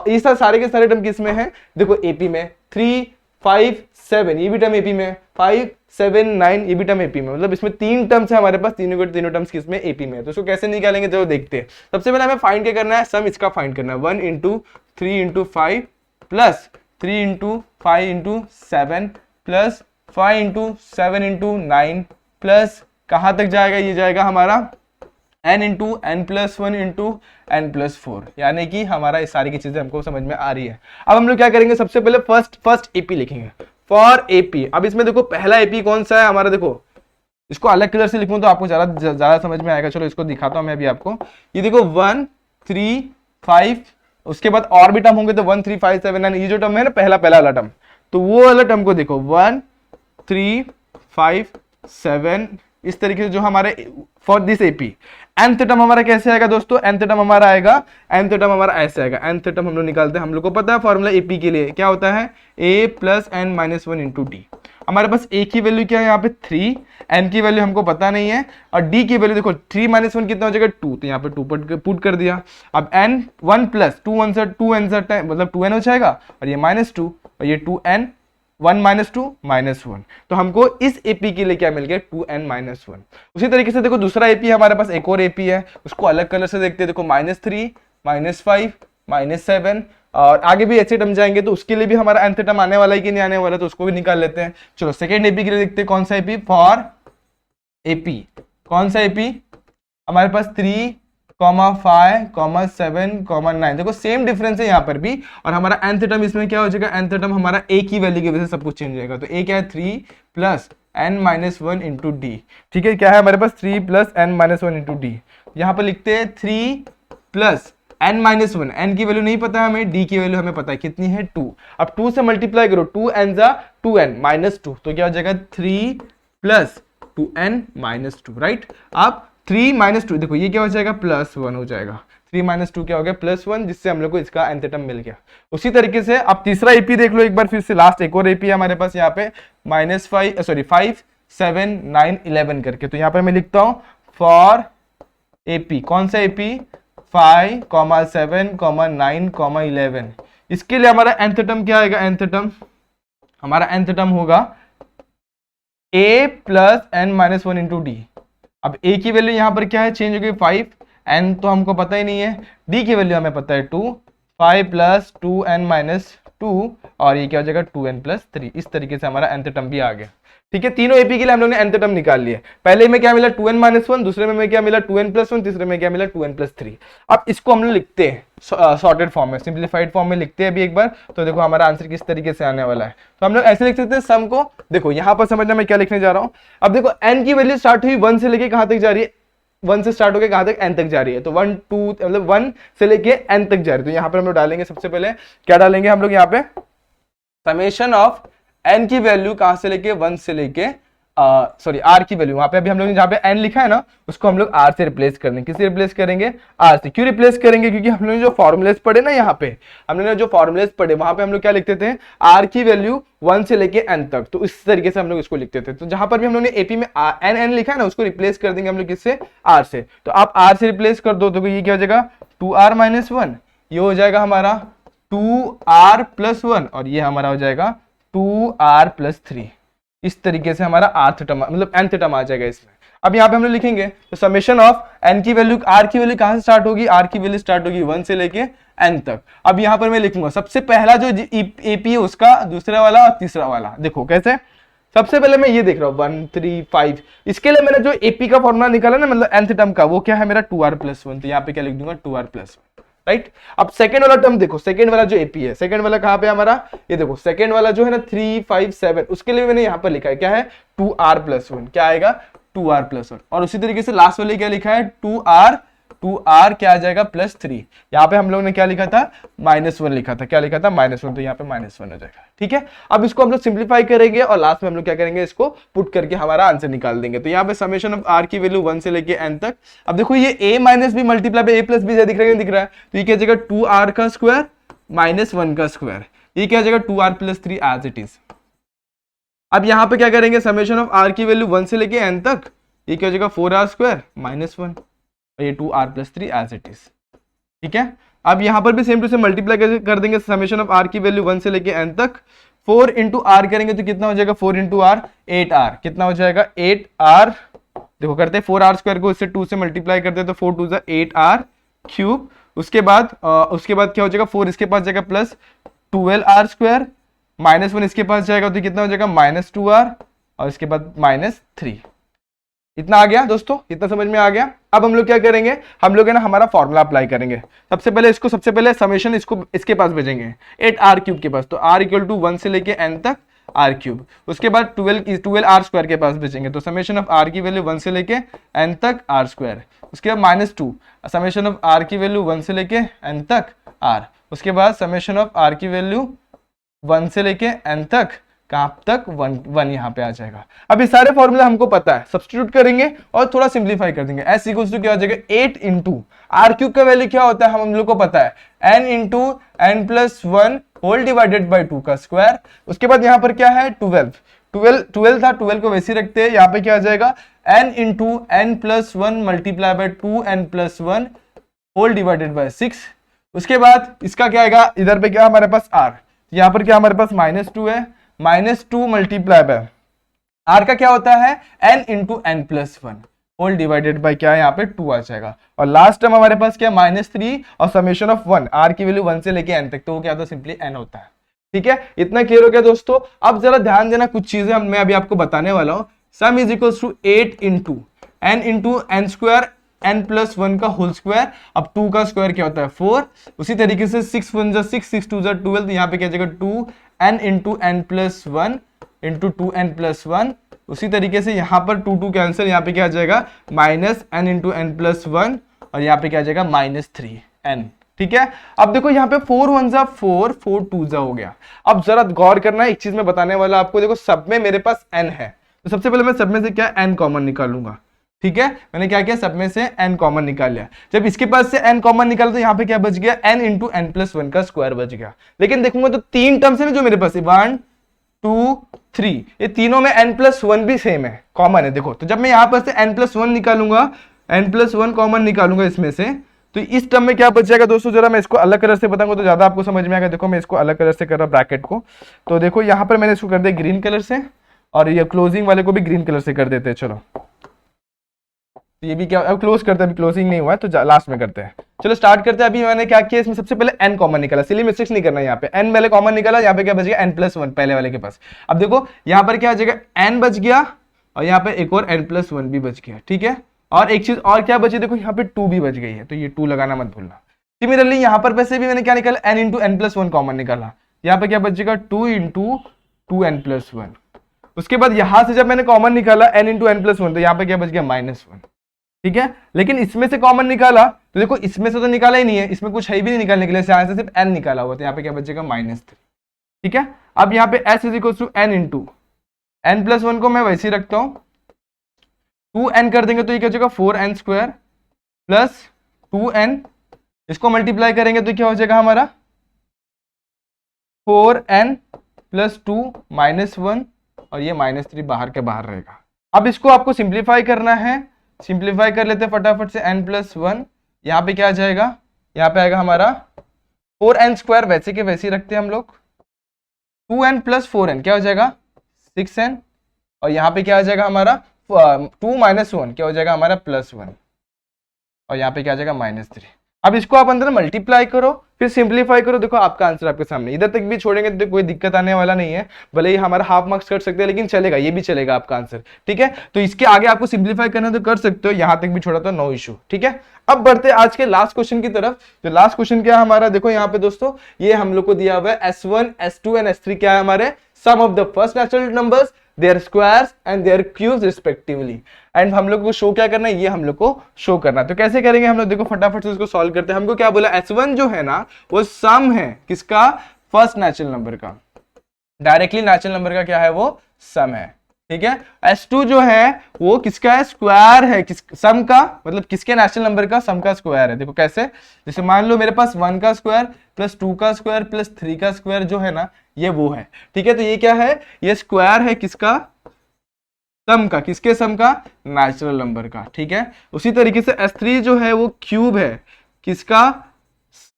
ये सारे के सारे टर्म किस में है, देखो एपी में, 3 5 7 ये भी टर्म एपी में, 5 7 9 ये भी टर्म एपी में, मतलब इसमें 3 टर्म्स है हमारे पास, तीनों के तीनों टर्म्स किस में, एपी में। तो इसको कैसे निकालेंगे चलो देखते हैं। सबसे पहले हमें फाइंड क्या करना है, सम इसका फाइंड करना है, 1 × 3 × 5 प्लस 3 × 5 × 7 प्लस 5 × 7 × 9 प्लस कहां तक जाएगा, ये जाएगा हमारा n × n+1 × n+4, यानी कि हमारा इस सारी की चीजें हमको समझ में आ रही है। अब हम लोग क्या करेंगे, सबसे पहले फर्स्ट एपी लिखेंगे, फॉर एपी। अब इसमें देखो पहला एपी कौन सा है हमारा, देखो इसको अलग कलर से लिखूं तो आपको ज्यादा समझ में आएगा। चलो इसको दिखाता हूं मैं अभी आपको। ये देखो 1 3 5, उसके बाद और भी टर्म होंगे तो 1 3 5 7 9, ये जो टर्म है ना पहला वाला टर्म, तो वो वाला टर्म को देखो 1 3 5 7, इस तरीके से जो हमारे for this AP. nth term हमारा कैसे आएगा दोस्तों, nth टर्म हमारा आएगा, nth टर्म हमारा ऐसे आएगा। nth टर्म हम लोग निकालते हैं, हम लोग को पता है फॉर्मूला एपी के लिए क्या होता है, a + n-1 × d। हमारे पास a की वैल्यू क्या है यहाँ पे 3, n की वैल्यू हमको पता नहीं है, और d की वैल्यू देखो 3 - 1 कितना हो जाएगा 2, तो यहाँ पे 2 पुट कर दिया। अब n 1 + 2 1 मतलब 2n हो जाएगा, और ये -2, और ये 2n 1 - 2 -1, तो हमको इस एपी के लिए क्या मिल गया, 2n-1। उसी तरीके से देखो दूसरा एपी हमारे पास एक और एपी है, उसको अलग कलर से देखते हैं। देखो -3 -5 -7, और आगे भी ऐसे टर्म जाएंगे तो उसके लिए भी हमारा nth टर्म आने वाला है कि नहीं आने वाला, तो उसको भी निकाल लेते हैं। चलो सेकेंड एपी के लिए देखते हैं, कौन सा एपी, फॉर एपी, कौन सा एपी हमारे पास 3 5 7 9, देखो सेम डिफरेंस है यहाँ पर भी, और हमारा nth टर्म इसमें क्या हो जाएगा, nth टर्म हमारा a की वैल्यू की वजह से सब कुछ चेंज हो जाएगा। तो a क्या है 3 + n-1 × d, ठीक है, क्या है हमारे पास 3 + n-1 × d। यहाँ पर लिखते हैं 3 + n-1, n की वैल्यू नहीं पता है हमें, d की वैल्यू हमें पता है कितनी है 2। अब 2 से मल्टीप्लाई करो, 2 n = 2n -2, तो क्या हो जाएगा 3 + 2n-2, राइट। अब 3 - 2 देखो ये क्या हो जाएगा, +1 हो जाएगा, 3 - 2 क्या हो गया, +1, जिससे हम लोग को इसका nth टर्म मिल गया। उसी तरीके से अब तीसरा एपी देख लो एक बार फिर से, लास्ट एक और एपी है हमारे पास यहाँ पे, -5 7 9 11 करके। तो यहाँ पे मैं लिखता हूँ फॉर एपी, कौन सा एपी, 5 7 9 11। इसके लिए हमारा nth टर्म क्या आएगा, nth टर्म हमारा nth टर्म होगा a + n-1 × d। अब a की वैल्यू यहाँ पर क्या है, चेंज हो गई 5, n तो हमको पता ही नहीं है, d की वैल्यू हमें पता है 2, 5 + 2n-2, और ये क्या हो जाएगा 2n+3। इस तरीके से हमारा nth टर्म भी आ गया। ठीक है, तीनों एपी के लिए हम लोग ने nth टर्म निकाल लिए। पहले में क्या मिला 2n-1, दूसरे में क्या मिला 2n+1, तीसरे में क्या मिला 2n+3। अब इसको हम लोग लिखते हैं सॉर्टेड फॉर्म में, सिंप्लीफाइड फॉर्म में लिखते हैं अभी एक बार, तो देखो हमारा आंसर किस तरीके से आने वाला है। तो हम लोग ऐसे लिख सकते हैं सम को, देखो यहाँ पर समझना मैं क्या लिखने जा रहा हूँ। अब देखो n की वैल्यू स्टार्ट हुई 1 से लेके कहां तक जा रही है, 1 से स्टार्ट होकर कहां तक, n तक जा रही है, तो 1 2 मतलब 1 से लेके n तक जा रही है। तो यहाँ पर हम लोग डालेंगे, सबसे पहले क्या डालेंगे हम लोग यहाँ पे, समेशन ऑफ n की वैल्यू कहां से लेके 1 से लेके सॉरी r की वैल्यू, वहां पे अभी हम लोग जहां पे n लिखा है ना उसको हम लोग r से रिप्लेस करेंगे। किससे रिप्लेस करेंगे, r से। क्यों रिप्लेस करेंगे, क्योंकि हम लोग जो फॉर्मूलेस पढ़े ना, यहाँ पे हम लोग ने जो फॉर्मूलेस पढ़े वहां पे हम लोग क्या लिखते थे, r की वैल्यू 1 से लेके n तक, तो इस तरीके से हम लोग इसको लिखते थे। तो जहां पर भी हम लोग ने एपी में n लिखा है ना उसको रिप्लेस कर देंगे हम लोग किससे, r से। तो आप r से रिप्लेस कर दो तो ये क्या हो जाएगा 2r-1, ये हो जाएगा हमारा 2r+1, और ये हमारा हो जाएगा 2r+3। इस तरीके से हमारा rth टर्म मतलब nth टर्म आ जाएगा इसमें। अब यहाँ पे हम लोग लिखेंगे तो समेशन ऑफ n की वैल्यू, r की वैल्यू कहां से स्टार्ट होगी, r की वैल्यू स्टार्ट होगी 1 से लेके n तक। अब यहाँ पर मैं लिखूंगा सबसे पहला जो एपी है उसका, दूसरा वाला और तीसरा वाला। देखो कैसे, सबसे पहले मैं ये देख रहा हूँ 1 3 5, इसके लिए मैंने जो एपी का फॉर्मूला निकाला ना मतलब nth टर्म का, वो क्या है मेरा 2r+1, तो यहाँ पे क्या लिख दूंगा 2r+1, राइट। अब सेकंड वाला टर्म देखो, सेकंड वाला जो एपी है, सेकंड वाला कहां पे हमारा, ये देखो सेकंड वाला जो है ना 3 5 7, उसके लिए मैंने यहां पर लिखा है क्या है 2r+1, क्या आएगा 2r प्लस 1, और उसी तरीके से लास्ट वाले क्या लिखा है 2r क्या आ जाएगा +3। यहाँ पे हम लोग ने क्या लिखा था -1 लिखा था, क्या लिखा था -1, तो यहाँ पे -1 हो जाएगा। ठीक है, अब इसको हम लोग सिंप्लीफाई करेंगे और लास्ट में हम लोग क्या करेंगे, इसको पुट करके हमारा आंसर निकाल देंगे। तो यहाँ पे समेशन ऑफ r की वैल्यू 1 से लेके n तक। अब देखो ये a minus B multiply by a plus B दिख रहा है, दिख रहा है, तो ये क्या जाएगा 2r का स्क्वायर -1 का स्क्वायर, ये क्या जाएगा 2r + 3 एज इट इज। अब यहाँ पे क्या करेंगे, समेशन ऑफ r की वैल्यू 1 से लेके n तक, ये क्या हो जाएगा 4r स्क्वायर -1, और ये 2r + 3 एज इट इज। ठीक है, अब यहाँ पर भी सेम टू सेम मल्टीप्लाई कर देंगे समेशन ऑफ r की वैल्यू 1 से लेके n तक। 4 × r करेंगे तो कितना हो जाएगा 4 × r 8r, कितना हो जाएगा 8r। देखो करते हैं 4r स्क्वायर को इससे 2 से मल्टीप्लाई करते हैं तो 4 2 8r क्यूब। उसके बाद क्या हो जाएगा 4 इसके पास जाएगा प्लस 12r स्क्वायर, -1 इसके पास जाएगा तो कितना हो जाएगा -2r, और इसके बाद -3। इतना आ गया दोस्तों, इतना समझ में आ गया। अब हम लोग क्या करेंगे, हम लोग है ना हमारा फॉर्मूला अप्लाई करेंगे। सबसे पहले समेशन इसको इसके पास भेजेंगे 8r³ के पास, तो r = 1 से लेके n तक r³। उसके बाद 12r स्क्वायर के पास भेजेंगे, तो समेशन ऑफ r की वैल्यू 1 से लेके n तक r²। उसके बाद -2 समेशन ऑफ r की वैल्यू 1 से लेके n तक r। उसके बाद समेशन ऑफ r की वैल्यू 1 से लेके n तक, कहां तक 1 यहाँ पे आ जाएगा। अब ये सारे फॉर्मूला हमको पता है, सब्स्टिट्यूट करेंगे और थोड़ा सिंप्लीफाई कर देंगे। s = क्या हो जाएगा 8 × r³ का वैल्यू क्या होता है हम लोग को पता है, n × n + 1 whole divided by 2 का स्क्वायर। उसके बाद यहाँ पर क्या है 12 था, 12 को वैसे ही रखते हैं। यहाँ पे क्या आ जाएगा n × n + 1 multiply by 2n + 1 whole divided by 6। उसके बाद इसका क्या आएगा, इधर पे क्या हमारे पास r, यहाँ पर क्या हमारे पास -2 है, -2 मल्टीप्लाई बाय r का क्या होता है n × n + 1 whole divided bye क्या है यहाँ पे 2 आ जाएगा। और लास्ट टर्म हमारे पास क्या -3 और समेशन ऑफ 1 r की वैल्यू 1 से लेके n तक, तो वो क्या होता है सिंपली n होता है। ठीक है, इतना क्लियर हो गया दोस्तों। अब जरा ध्यान देना, कुछ चीजें मैं अभी आपको बताने वाला हूँ। सम = 8 × n × n² n + 1 का होल स्क्वायर। अब 2 का स्क्वायर क्या होता है 4। उसी तरीके से 6 1 = 6, 6 2 = 12, तो यहाँ पे क्या जाएगा 2n × n + 1 × 2n + 1। उसी तरीके से यहाँ पर 2 2 कैंसिल, यहाँ पे क्या आ जाएगा -n × n + 1, और यहाँ पे क्या आ जाएगा -3n। ठीक है, अब देखो यहाँ पे 4 1 = 4, 4 2 = हो गया। अब जरा गौर करना, एक चीज मैं बताने वाला आपको। देखो सब में मेरे पास n है, तो सबसे पहले मैं सब में से क्या n कॉमन निकालूंगा। ठीक है, मैंने क्या किया, सब में से n कॉमन निकाल लिया। जब इसके पास से n कॉमन निकाला तो यहाँ पे क्या बच गया n × n + 1 का स्क्वायर बच गया। लेकिन देखूंगा तो 3 टर्म्स है ना जो मेरे पास 1 2 3, ये तीनों में n + 1 भी सेम है, कॉमन है। देखो तो जब मैं यहाँ पर से n + 1 निकालूंगा, n + 1 कॉमन निकालूंगा इसमें से, तो इस टर्म में क्या बच जाएगा दोस्तों, जरा मैं इसको अलग कलर से बताऊंगा तो ज्यादा आपको समझ में आएगा। देखो मैं इसको अलग कलर से कर रहा ब्रैकेट को, तो देखो यहाँ पर मैंने इसको कर दिया ग्रीन कलर से, और ये क्लोजिंग वाले को भी ग्रीन कलर से कर देते हैं। चलो ये भी क्या, अब क्लोज करते हैं, अभी क्लोजिंग नहीं हुआ है तो लास्ट में करते हैं। चलो स्टार्ट करते हैं। अभी मैंने क्या किया, इसमें सबसे पहले n कॉमन निकाला, सिली मिस्टेक्स नहीं करना। यहाँ पे n पहले कॉमन निकाला, यहाँ पे क्या बच गया n + 1 पहले वाले के पास। अब देखो यहाँ पर क्या आ जाएगा n बच गया, और यहाँ पे एक और n + 1 भी बच गया। ठीक है, और एक चीज और क्या बची, देखो यहाँ पे 2 भी बच गई है, तो ये 2 लगाना मत भूलना। सिमिलरली यहाँ पर वैसे भी मैंने क्या निकाला, n × n + 1 कॉमन निकाला, यहाँ पे क्या बचेगा 2 × 2n + 1। उसके बाद यहाँ से जब मैंने कॉमन निकाला n × n + 1, तो यहाँ पे क्या बच गया -1। ठीक है, लेकिन इसमें से कॉमन निकाला तो देखो इसमें से तो निकाला ही नहीं है, इसमें कुछ है भी नहीं निकालने के लिए, यहाँ से सिर्फ n निकाला हुआ, तो यहाँ पे क्या बचेगा -3। ठीक है, अब यहाँ पे s = n × n + 1 को मैं वैसे ही रखता हूँ, 2n कर देंगे तो ये क्या हो जाएगा 4n² + 2n, इसको मल्टीप्लाई करेंगे तो क्या हो जाएगा हमारा 4n + 2 -1, और ये -3 बाहर के बाहर रहेगा। अब इसको आपको सिंप्लीफाई करना है, सिंप्लीफाई कर लेते हैं फटाफट से। n + 1 यहाँ पे क्या आ जाएगा, यहाँ पे आएगा हमारा 4n² वैसे के वैसे ही रखते हैं हम लोग, 2n + 4n क्या हो जाएगा 6n, और यहाँ पे क्या आ जाएगा हमारा 2 - 1 क्या हो जाएगा हमारा +1, और यहाँ पे क्या आ जाएगा -3। अब इसको आप अंदर मल्टीप्लाई करो, फिर सिंप्लीफाई करो, देखो आपका आंसर आपके सामने। इधर तक भी छोड़ेंगे तो कोई दिक्कत आने वाला नहीं है, भले ही हमारा हाफ मार्क्स कर सकते हैं, लेकिन चलेगा, ये भी चलेगा आपका आंसर। ठीक है, तो इसके आगे आपको सिंप्लीफाई करना तो कर सकते हो, यहां तक भी छोड़ा तो नो इशू। ठीक है, अब बढ़ते आज के लास्ट क्वेश्चन की तरफ। जो लास्ट क्वेश्चन क्या है हमारा, देखो यहाँ पे दोस्तों ये हम लोग को दिया हुआ है S1 S2 एंड S3 क्या है हमारे, sum of the first natural numbers their squares and their cubes respectively. And हम लोग को शो क्या करना है, ये हम लोग को शो करना है। तो कैसे करेंगे हम लोग, देखो फटाफट से इसको सॉल्व करते हैं। हमको क्या बोला, S1 जो है ना वो सम है किसका, फर्स्ट नेचुरल नंबर का, डायरेक्टली नेचुरल नंबर का क्या है वो सम है, ठीक है। S2 जो है वो किसका है, स्क्वायर है, किस सम का, मतलब किसके नेचुरल नंबर का सम का स्क्वायर है। देखो कैसे, जैसे मान लो मेरे पास 1 का स्क्वायर प्लस 2 का स्क्वायर प्लस 3 का स्क्वायर जो है ना ये वो है, ठीक है। तो ये क्या है, ये स्क्वायर है किसका, सम का, किसके सम का, नेचुरल नंबर का, ठीक है। उसी तरीके से S3 जो है वो क्यूब है किसका,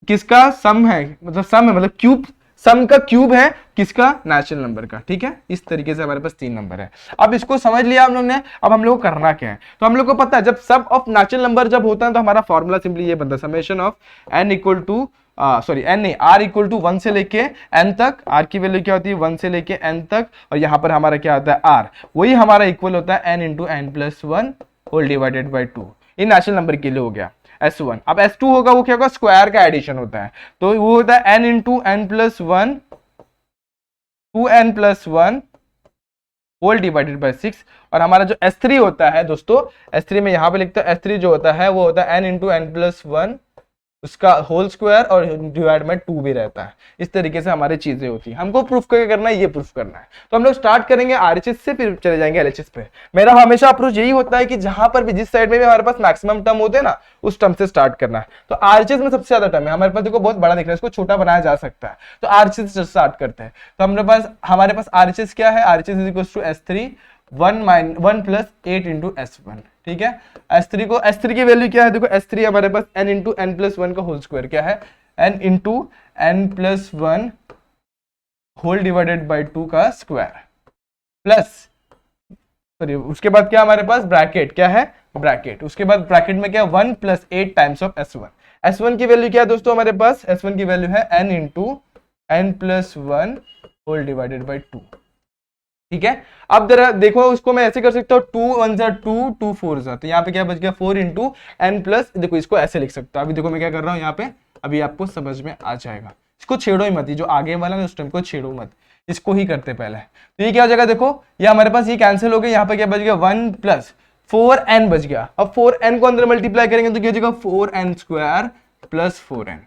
किसका सम है, मतलब सम है मतलब क्यूब, सम का क्यूब है किसका, नेचुरल नंबर का, ठीक है। इस तरीके से हमारे पास 3 नंबर है। अब इसको समझ लिया हम लोग ने, अब हम लोग को करना क्या है, तो हम लोग को पता है जब सब ऑफ नेचुरल नंबर जब होता है तो हमारा फॉर्मूला सिंपली ये बनता है, summation of n equal to N नहीं r इक्वल टू 1 से लेके n तक, r की वैल्यू क्या होती है 1 से लेके n तक, और यहाँ पर हमारा क्या होता है r, वही हमारा इक्वल होता है n into N plus 1 whole divided by 2। ये नेचुरल नंबर के लिए हो गया S1। अब S2 होगा वो क्या होगा, स्क्वायर का एडिशन होता है, तो वो होता है n into N plus 1 2n plus 1 whole divided by 6। और हमारा जो S3 होता है दोस्तों, S3 में यहाँ पे लिखता है, S3 जो होता है वो होता है n इंटू एन प्लस 1 उसका होल स्क्वायर और डिवाइड में 2 भी रहता है। इस तरीके से हमारी चीजें होती है। हमको प्रूफ करके करना है, ये प्रूफ करना है। तो हम लोग स्टार्ट करेंगे RHS से, फिर चले जाएंगे LHS पे। मेरा हमेशा अप्रोच यही होता है कि जहां पर भी, जिस साइड में भी हमारे पास मैक्सिमम टर्म होते हैं ना, उस टर्म से स्टार्ट करना है। तो RHS में सबसे ज्यादा टर्म है हमारे पास, देखो बहुत बड़ा दिख रहा है, इसको छोटा बनाया जा सकता है, तो RHS से स्टार्ट करते हैं। तो हमारे पास RHS क्या है, RHS is equal to S3 1 plus 8 into S1, ठीक है। S3 की वैल्यू क्या है, देखो S3 हमारे पास n इंटू एन प्लस 1 का होल स्क्वायर क्या है, n into N plus 1 whole divided by 2 का स्क्वायर प्लस, सॉरी उसके बाद क्या हमारे पास ब्रैकेट क्या है, ब्रैकेट, उसके बाद ब्रैकेट में क्या 1 प्लस 8 टाइम्स ऑफ S1 की वैल्यू क्या है दोस्तों, हमारे पास S1 की वैल्यू है n into N plus 1 whole divided by 2, ठीक है। अब जरा देखो, उसको मैं ऐसे कर सकता हूँ 2 1 जा 2 2 4 जा, तो यहाँ पे क्या बच गया 4 इंटू एन प्लस, देखो इसको ऐसे लिख सकता हूँ। अभी देखो मैं क्या कर रहा हूँ यहाँ पे, अभी आपको समझ में आ जाएगा। इसको छेड़ो ही मत, जो आगे वाला ना उस टाइम को छेड़ो मत, इसको ही करते पहले। तो ये क्या हो जाएगा, देखो ये हमारे पास ये कैंसिल हो गया, यहाँ पे क्या बच गया 1 प्लस 4n बच गया। अब 4n को अंदर मल्टीप्लाई करेंगे तो क्या हो जाएगा 4n स्क्वायर प्लस 4n,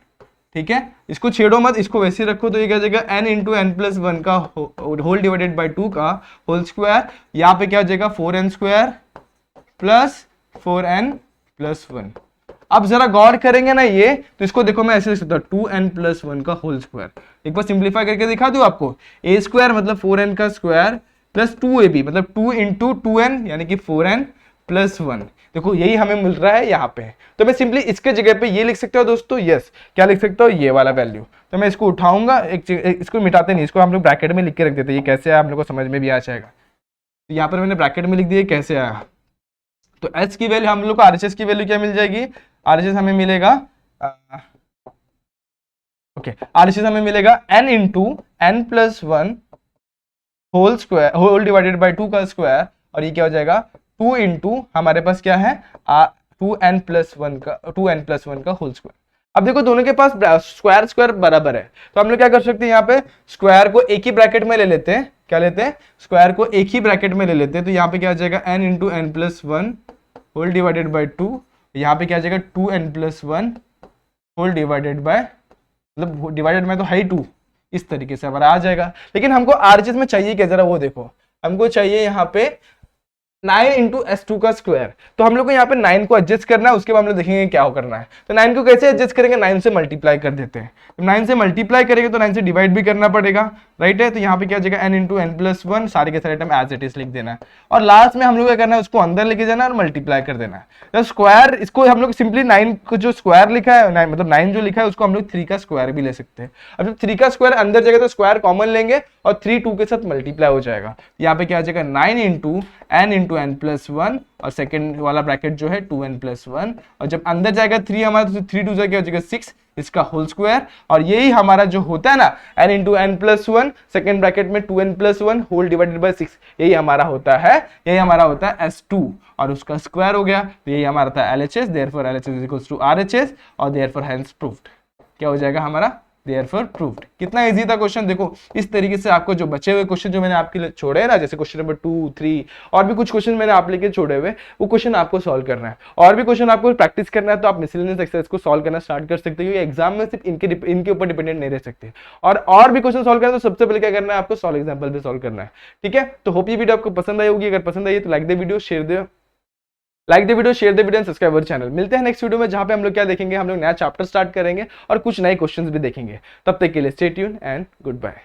ठीक है। इसको छेड़ो मत, इसको वैसे रखो, तो ये क्या हो जाएगा n इंटू एन प्लस 1 का होल डिवाइडेड बाई 2 का होल स्क्वायर, यहाँ पे क्या हो जाएगा 4n square plus 4n plus 1। अब जरा गौर करेंगे ना ये, तो इसको देखो मैं ऐसे लिख सकता हूँ 2n प्लस 1 का होल स्क्वायर। एक बार सिंप्लीफाई करके दिखा दूं आपको, a स्क्वायर मतलब 4n का स्क्वायर प्लस 2ab मतलब 2 इंटू 2n यानी कि 4n प्लस 1। देखो यही हमें मिल रहा है यहाँ पे, तो मैं सिंपली इसके जगह पे ये लिख सकता हूँ दोस्तों, यस क्या लिख सकता हूँ, ये वाला वैल्यू। तो मैं इसको उठाऊंगा, इसको मिटाते नहीं, इसको हम लोग ब्रैकेट में लिख के रख देते हैं, ये कैसे आया हम लोग को समझ में भी आ जाएगा। तो यहाँ पर मैंने ब्रैकेट में लिख दिया कैसे आया। तो h की वैल्यू हम लोग को RHS की वैल्यू क्या मिल जाएगी, RHS हमें मिलेगा RHS हमें मिलेगा n into N plus 1 whole square whole divided by 2 का स्क्वायर, और ये क्या हो जाएगा 2 इंटू हमारे पास क्या है 2n प्लस 1 का होल स्क्वायर। अब देखो दोनों के पास स्क्वायर बराबर है, तो हम लोग क्या कर सकते हैं, यहाँ पे स्क्वायर को एक ही ब्रैकेट में ले लेते हैं, क्या लेते हैं स्क्वायर को एक ही ब्रैकेट में ले लेते हैं। तो यहाँ पे क्या आ जाएगा n into N plus 1 whole divided by 2, यहाँ पे क्या आ जाएगा 2n plus 1 whole divided by, मतलब डिवाइडेड में तो है ही 2, इस तरीके से हमारा आ जाएगा। लेकिन हमको RHS में चाहिए क्या, जरा वो देखो, हमको चाहिए यहाँ पे 9 इंटू S2 का स्क्वायर। तो हम लोग को यहाँ पे 9 को एडजस्ट करना है, उसके बाद हम लोग देखेंगे क्या हो करना है। तो 9 को कैसे एडजस्ट करेंगे, 9 से मल्टीप्लाई कर देते हैं। तो 9 से मल्टीप्लाई करेंगे तो 9 से डिवाइड भी करना पड़ेगा, राइट है। तो यहाँ पे क्या हो जाएगा n इंटू एन प्लस 1, सारे के सारे टर्म एज इट इज लिख देना है, और लास्ट में हम लोग क्या करना है, उसको अंदर लेके जाना है और मल्टीप्लाई कर देना है। तो स्क्वायर, इसको हम लोग सिंपली 9 को जो स्क्वायर लिखा है, मतलब 9 जो लिखा है उसको हम लोग 3 का स्क्वायर भी ले सकते हैं। अब जब 3 का स्क्वायर अंदर जाएगा तो स्क्वायर कॉमन लेंगे और 3 2 के साथ मल्टीप्लाई हो जाएगा। यहाँ पे क्या आ जाएगा 9 इंटू एन प्लस 1, और सेकंड वाला ब्रैकेट जो है 2n प्लस 1, और जब अंदर जाएगा 3 हमारा तो 3 2 क्या हो जाएगा 6, इसका होल स्क्वायर। और यही हमारा जो होता है ना n into N plus 1 second bracket में 2n plus 1 whole divided by 6, यही हमारा होता है S2, और उसका स्क्वायर हो गया। तो यही हमारा था LHS, therefore LHS is equals to RHS, और देयरफॉर हेंस प्रूव्ड क्या हो जाएगा हमारा देयरफॉर प्रूव्ड। कितना इजी था क्वेश्चन, देखो इस तरीके से आपको जो बचे हुए क्वेश्चन जो मैंने आपके लिए छोड़े हैं ना, जैसे क्वेश्चन नंबर 2, 3 और भी कुछ क्वेश्चन मैंने आप लेके छोड़े हुए, वो क्वेश्चन आपको सॉल्व करना है। और भी क्वेश्चन आपको प्रैक्टिस करना है तो आप मिसलेनियस एक्सरसाइज को सॉल्व करना स्टार्ट कर सकते हो, क्योंकि एग्जाम में सिर्फ इनके ऊपर डिपेंडेंट नहीं रह सकते। और भी क्वेश्चन सॉल्व करना है तो सबसे पहले क्या करना है, आपको सॉल्व एग्जाम्पल भी सॉल्व करना है। ठीक है, तो होप ये वीडियो आपको पसंद आई होगी। अगर पसंद आई तो like the video, share the video and subscribe our channel. मिलते हैं नेक्स्ट वीडियो में, जहां पे हम लोग क्या देखेंगे, हम लोग नया चैप्टर स्टार्ट करेंगे और कुछ नए क्वेश्चंस भी देखेंगे। तब तक के लिए stay tune and good bye.